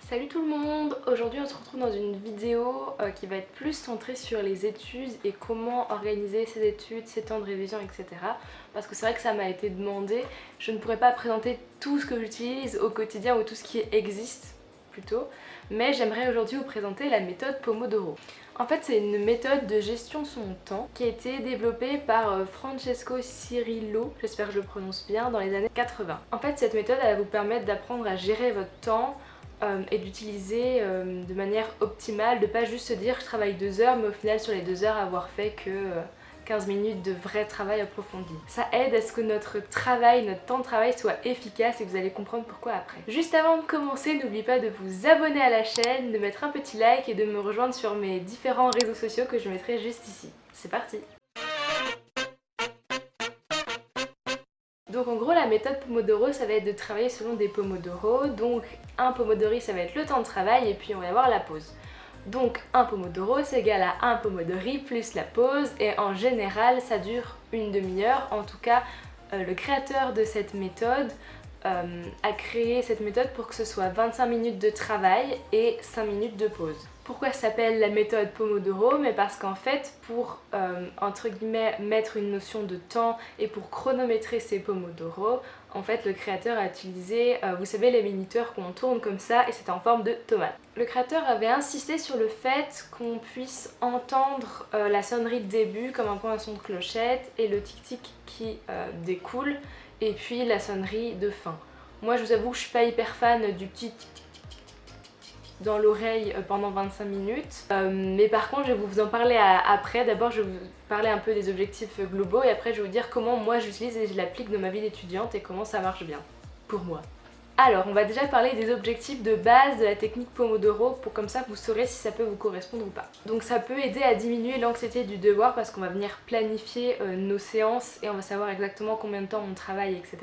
Salut tout le monde! Aujourd'hui on se retrouve dans une vidéo qui va être plus centrée sur les études et comment organiser ses études, ses temps de révision, etc. Parce que c'est vrai que ça m'a été demandé, je ne pourrais pas présenter tout ce que j'utilise au quotidien ou tout ce qui existe plutôt, mais j'aimerais aujourd'hui vous présenter la méthode Pomodoro. En fait c'est une méthode de gestion de son temps qui a été développée par Francesco Cirillo, j'espère que je le prononce bien, dans les années 80. En fait cette méthode elle va vous permettre d'apprendre à gérer votre temps et d'utiliser de manière optimale, de pas juste se dire je travaille 2 heures mais au final sur les 2 heures avoir fait que 15 minutes de vrai travail approfondi. Ça aide à ce que notre travail, notre temps de travail soit efficace et vous allez comprendre pourquoi après. Juste avant de commencer, n'oubliez pas de vous abonner à la chaîne, de mettre un petit like et de me rejoindre sur mes différents réseaux sociaux que je mettrai juste ici. C'est parti! Donc en gros la méthode Pomodoro ça va être de travailler selon des Pomodoro, donc un Pomodori ça va être le temps de travail et puis on va y avoir la pause. Donc un Pomodoro c'est égal à un Pomodori plus la pause et en général ça dure une demi-heure, en tout cas le créateur de cette méthode a créé cette méthode pour que ce soit 25 minutes de travail et 5 minutes de pause. Pourquoi ça s'appelle la méthode Pomodoro? Mais parce qu'en fait, pour entre guillemets mettre une notion de temps et pour chronométrer ces Pomodoro, en fait le créateur a utilisé, vous savez, les minuteurs qu'on tourne comme ça et c'est en forme de tomate. Le créateur avait insisté sur le fait qu'on puisse entendre la sonnerie de début comme un peu un son de clochette et le tic-tic qui découle et puis la sonnerie de fin. Moi je vous avoue que je suis pas hyper fan du petit tic dans l'oreille pendant 25 minutes. Mais par contre je vais vous en parler après. D'abord je vais vous parler un peu des objectifs globaux et après je vais vous dire comment moi j'utilise et je l'applique dans ma vie d'étudiante et comment ça marche bien pour moi. Alors on va déjà parler des objectifs de base de la technique Pomodoro pour comme ça vous saurez si ça peut vous correspondre ou pas. Donc ça peut aider à diminuer l'anxiété du devoir parce qu'on va venir planifier nos séances et on va savoir exactement combien de temps on travaille, etc.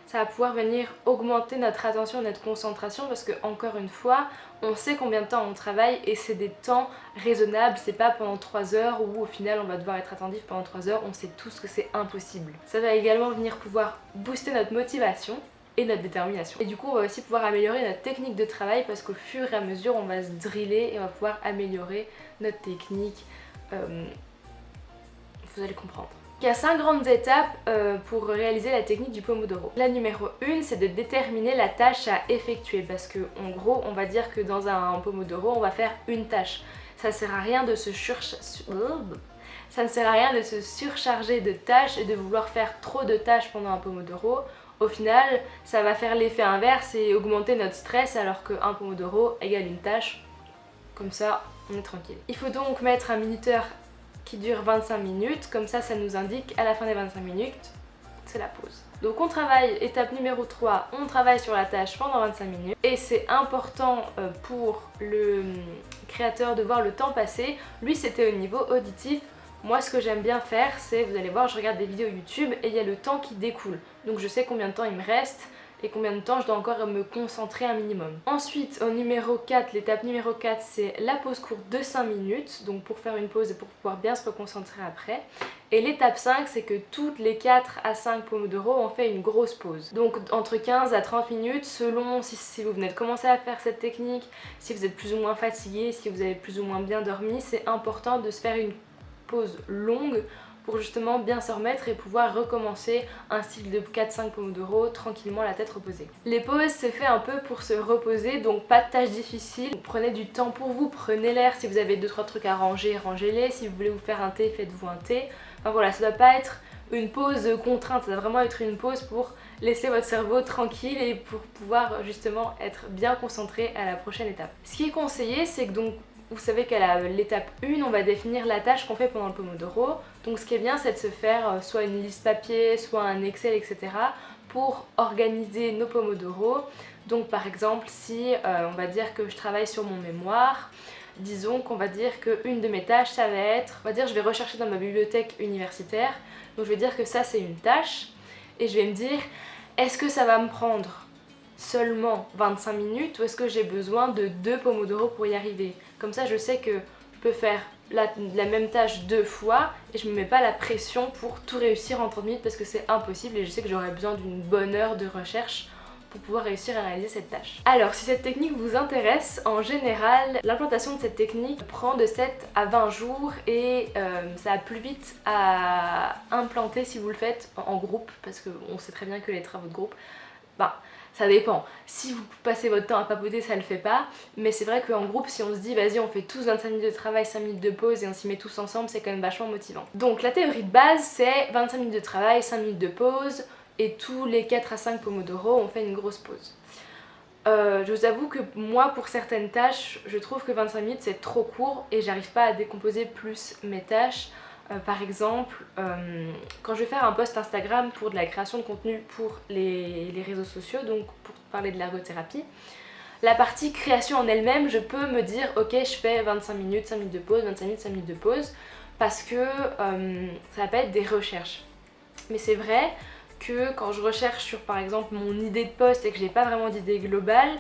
Ça va pouvoir venir augmenter notre attention, notre concentration parce que encore une fois on sait combien de temps on travaille et c'est des temps raisonnables, c'est pas pendant 3 heures où au final on va devoir être attentif pendant 3 heures, on sait tous que c'est impossible. Ça va également venir pouvoir booster notre motivation et notre détermination. Et du coup on va aussi pouvoir améliorer notre technique de travail parce qu'au fur et à mesure on va se driller et on va pouvoir améliorer notre technique. Vous allez comprendre. Il y a 5 grandes étapes pour réaliser la technique du Pomodoro. La numéro 1 c'est de déterminer la tâche à effectuer parce que en gros on va dire que dans un Pomodoro on va faire une tâche. Ça sert à rien de se ça ne sert à rien de se surcharger de tâches et de vouloir faire trop de tâches pendant un Pomodoro. Au final, ça va faire l'effet inverse et augmenter notre stress alors qu'un Pomodoro égale une tâche. Comme ça, on est tranquille. Il faut donc mettre un minuteur qui dure 25 minutes, comme ça, ça nous indique à la fin des 25 minutes, c'est la pause. Donc on travaille, étape numéro 3, on travaille sur la tâche pendant 25 minutes et c'est important pour le créateur de voir le temps passer. Lui, c'était au niveau auditif. Moi ce que j'aime bien faire c'est, vous allez voir, je regarde des vidéos YouTube et il y a le temps qui découle. Donc je sais combien de temps il me reste et combien de temps je dois encore me concentrer un minimum. Ensuite au numéro 4, l'étape numéro 4 c'est la pause courte de 5 minutes. Donc pour faire une pause et pour pouvoir bien se reconcentrer après. Et l'étape 5 c'est que toutes les 4 à 5 Pomodoro on fait une grosse pause. Donc entre 15 à 30 minutes selon si vous venez de commencer à faire cette technique, si vous êtes plus ou moins fatigué, si vous avez plus ou moins bien dormi, c'est important de se faire une pause longue pour justement bien se remettre et pouvoir recommencer un cycle de 4-5 Pomodoro tranquillement la tête reposée. Les pauses c'est fait un peu pour se reposer, donc pas de tâches difficiles. Prenez du temps pour vous, prenez l'air, si vous avez 2-3 trucs à ranger, rangez-les, si vous voulez vous faire un thé, faites-vous un thé. Enfin voilà, ça doit pas être une pause contrainte, ça doit vraiment être une pause pour laisser votre cerveau tranquille et pour pouvoir justement être bien concentré à la prochaine étape. Ce qui est conseillé c'est que donc vous savez qu'à l'étape 1, on va définir la tâche qu'on fait pendant le Pomodoro. Donc ce qui est bien, c'est de se faire soit une liste papier, soit un Excel, etc. pour organiser nos Pomodoro. Donc par exemple, si on va dire que je travaille sur mon mémoire, disons qu'on va dire qu'une de mes tâches, ça va être, on va dire je vais rechercher dans ma bibliothèque universitaire. Donc je vais dire que ça c'est une tâche et je vais me dire, est-ce que ça va me prendre seulement 25 minutes ou est-ce que j'ai besoin de 2 Pomodoro pour y arriver? Comme ça je sais que je peux faire la même tâche 2 fois et je me mets pas la pression pour tout réussir en 30 minutes parce que c'est impossible et je sais que j'aurai besoin d'une bonne heure de recherche pour pouvoir réussir à réaliser cette tâche. Alors si cette technique vous intéresse, en général l'implantation de cette technique prend de 7 à 20 jours et ça va plus vite à implanter si vous le faites en groupe, parce qu'on sait très bien que les travaux de groupe, ça dépend. Si vous passez votre temps à papoter, ça le fait pas. Mais c'est vrai qu'en groupe, si on se dit vas-y on fait tous 25 minutes de travail, 5 minutes de pause et on s'y met tous ensemble, c'est quand même vachement motivant. Donc la théorie de base c'est 25 minutes de travail, 5 minutes de pause et tous les 4 à 5 pomodoro on fait une grosse pause. Je vous avoue que moi pour certaines tâches, je trouve que 25 minutes c'est trop court et j'arrive pas à décomposer plus mes tâches. Par exemple, quand je vais faire un post Instagram pour de la création de contenu pour les réseaux sociaux, donc pour parler de l'ergothérapie, la partie création en elle-même, je peux me dire ok je fais 25 minutes, 5 minutes de pause, 25 minutes, 5 minutes de pause, parce que ça va pas être des recherches. Mais c'est vrai que quand je recherche sur par exemple mon idée de post et que j'ai pas vraiment d'idée globale,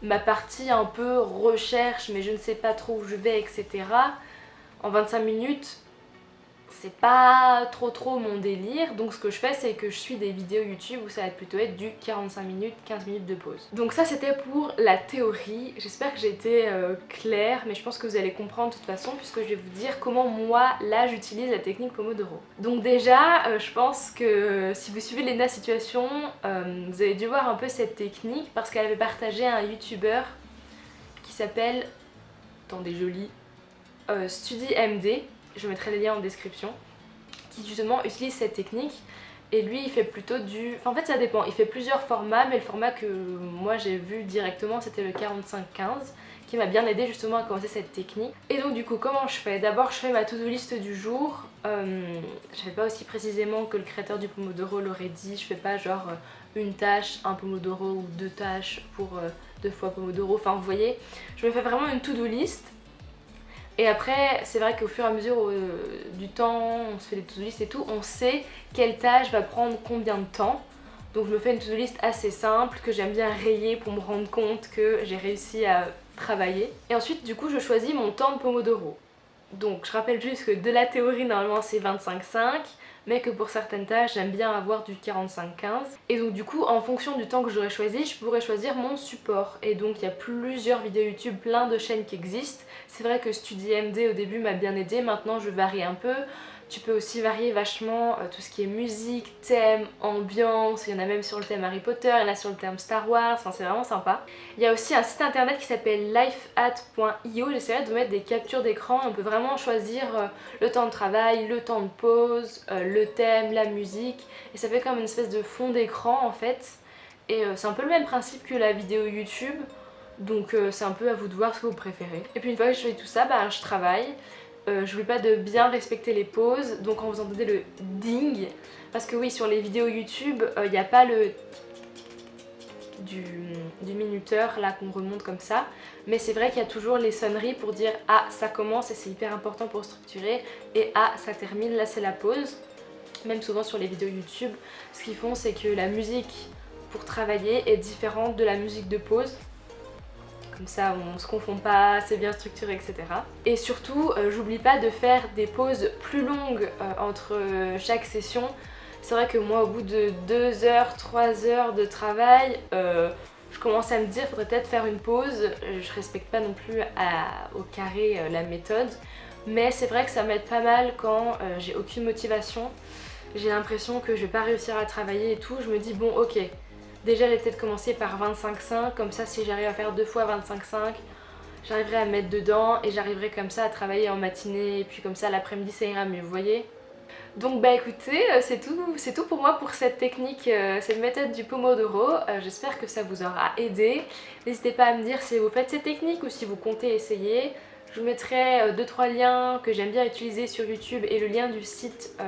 ma partie un peu recherche mais je ne sais pas trop où je vais, etc. en 25 minutes, c'est pas trop mon délire, donc ce que je fais c'est que je suis des vidéos YouTube où ça va plutôt être du 45 minutes, 15 minutes de pause. Donc ça c'était pour la théorie, j'espère que j'ai été claire, mais je pense que vous allez comprendre de toute façon puisque je vais vous dire comment moi là j'utilise la technique Pomodoro. Donc déjà je pense que si vous suivez Lena Situation, vous avez dû voir un peu cette technique parce qu'elle avait partagé un YouTuber qui s'appelle, attendez je lis, StudyMD. Je mettrai les liens en description, qui justement utilise cette technique et lui il fait plutôt du... Enfin en fait ça dépend, il fait plusieurs formats mais le format que moi j'ai vu directement c'était le 45-15 qui m'a bien aidé justement à commencer cette technique. Et donc du coup comment je fais? D'abord je fais ma to-do list du jour, je fais pas aussi précisément que le créateur du Pomodoro l'aurait dit, je fais pas genre une tâche, un Pomodoro ou 2 tâches pour 2 fois Pomodoro, enfin vous voyez, je me fais vraiment une to-do list. Et après, c'est vrai qu'au fur et à mesure du temps, on se fait des to-do list et tout, on sait quelle tâche va prendre combien de temps. Donc je me fais une to-do list assez simple que j'aime bien rayer pour me rendre compte que j'ai réussi à travailler. Et ensuite, du coup, je choisis mon temps de Pomodoro. Donc je rappelle juste que de la théorie, normalement c'est 25-5, mais que pour certaines tâches, j'aime bien avoir du 45-15. Et donc du coup, en fonction du temps que j'aurais choisi, je pourrais choisir mon support. Et donc il y a plusieurs vidéos YouTube, plein de chaînes qui existent. C'est vrai que StudyMD au début m'a bien aidé, maintenant je varie un peu. Tu peux aussi varier vachement tout ce qui est musique, thème, ambiance, il y en a même sur le thème Harry Potter, il y en a sur le thème Star Wars, enfin c'est vraiment sympa. Il y a aussi un site internet qui s'appelle lifehat.io, j'essaierai de mettre des captures d'écran, on peut vraiment choisir le temps de travail, le temps de pause, le thème, la musique, et ça fait comme une espèce de fond d'écran en fait. Et c'est un peu le même principe que la vidéo YouTube, donc c'est un peu à vous de voir ce que vous préférez. Et puis une fois que je fais tout ça, je travaille. J'oublie pas de bien respecter les pauses, donc en faisant donner le ding, parce que oui sur les vidéos YouTube il n'y a pas le du minuteur là qu'on remonte comme ça, mais c'est vrai qu'il y a toujours les sonneries pour dire ah ça commence et c'est hyper important pour structurer, et ah ça termine, là c'est la pause. Même souvent sur les vidéos YouTube, ce qu'ils font c'est que la musique pour travailler est différente de la musique de pause. Comme ça on se confond pas, c'est bien structuré, etc. Et surtout, j'oublie pas de faire des pauses plus longues entre chaque session. C'est vrai que moi au bout de 2 heures, 3 heures de travail, je commence à me dire faudrait peut-être faire une pause. Je respecte pas non plus au carré la méthode. Mais c'est vrai que ça m'aide pas mal quand j'ai aucune motivation. J'ai l'impression que je vais pas réussir à travailler et tout. Je me dis bon ok. Déjà j'ai peut-être commencé par 25-5, comme ça si j'arrive à faire 2 fois 25-5, j'arriverai à me mettre dedans et j'arriverai comme ça à travailler en matinée et puis comme ça l'après-midi ça ira mieux, vous voyez. Donc bah écoutez, c'est tout pour moi pour cette technique, cette méthode du Pomodoro. J'espère que ça vous aura aidé. N'hésitez pas à me dire si vous faites cette technique ou si vous comptez essayer. Je vous mettrai 2-3 liens que j'aime bien utiliser sur YouTube et le lien du site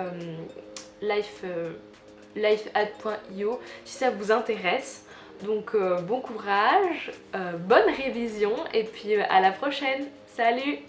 lifehat.io si ça vous intéresse. Donc bon courage, bonne révision et puis à la prochaine. Salut!